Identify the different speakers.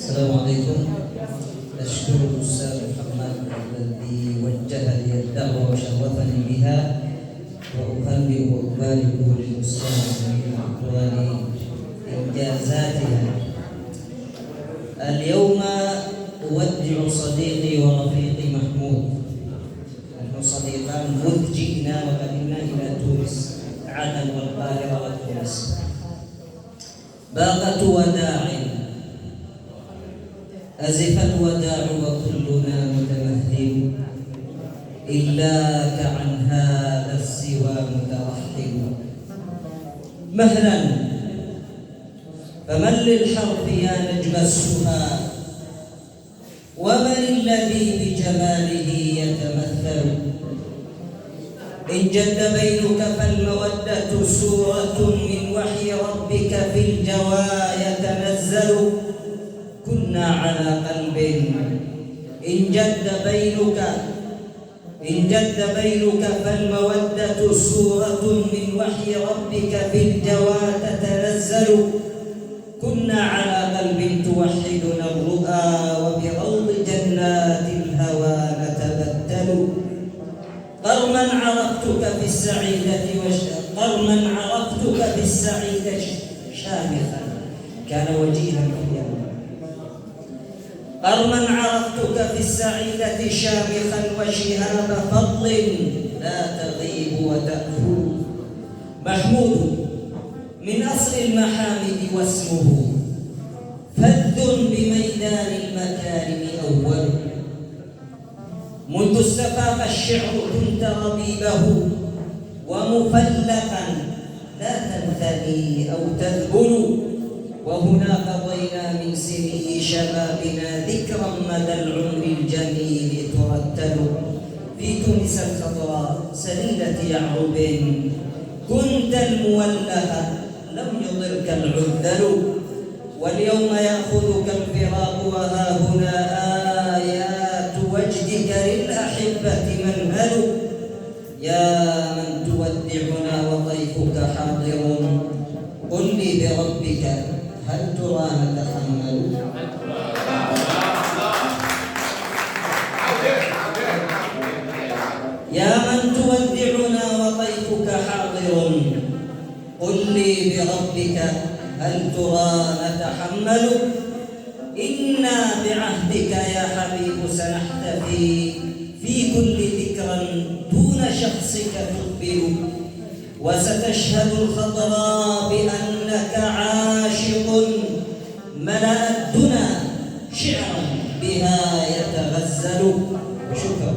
Speaker 1: السلام عليكم. أشكر الأستاذ محمد الذي وجه لي الدعوة وشرفني بها، وأهنئ وأبارك للأستاذ جميل الدكتوراني إنجازاتها. اليوم أودع صديقي ورفيقي محمود. نحن صديقان مذ جئنا وقدمنا إلى تونس، عدن والقاهرة وتونس. باقة وداع أزف الوداع وكلنا متمهل، إلاك عن هذا السوى مترحل. مهلا فمن للحرف يا نجم السهى، ومن الذي بجماله يتمثل. إن جد بينك فالمودة سورة من وحي ربك في الجوى يتنزل. كنا على قلب إن جد بينك فالمودة سورة من وحي ربك في الجوى تتنزل. كنا على قلب توحدنا الرؤى، وبروض جنات الهوى نتبدل. قرما عرفتك في السعيدة شامخا، كان وجيها في اليوم. قرما عرفتك في السعيدة شامخا، وشهاب فضل لا تغيب وتأكل. محمود من أصل المحامد واسمه فذ بميدان المكارم أول. منذ استفاق الشعر كنت ربيبه، ومفلقا لا تنثني أو تذبل. وهنا قضينا من سني شبابنا ذكرا مدى العمر الجميل ترتل. في تونس الخضراء سليلة يعرب كنت المولها، لم يضرك العذل. واليوم يأخذك الفراق وها هنا آيات وجدك للأحبة منهل. يا من تودعنا وضيفك حاضر، قل لي بربك هل ترى نتحمل. يا من تودعنا وضيفك حاضر، قل لي بربك هل ترى نتحمل. إنا بعهدك يا حبيب سنحتفي في كل ذكرى دون شخصك تقبل. وستشهد الخضراء بأنك عاشق، ملأ الدنا شعرا بها يتغزل. شكرا.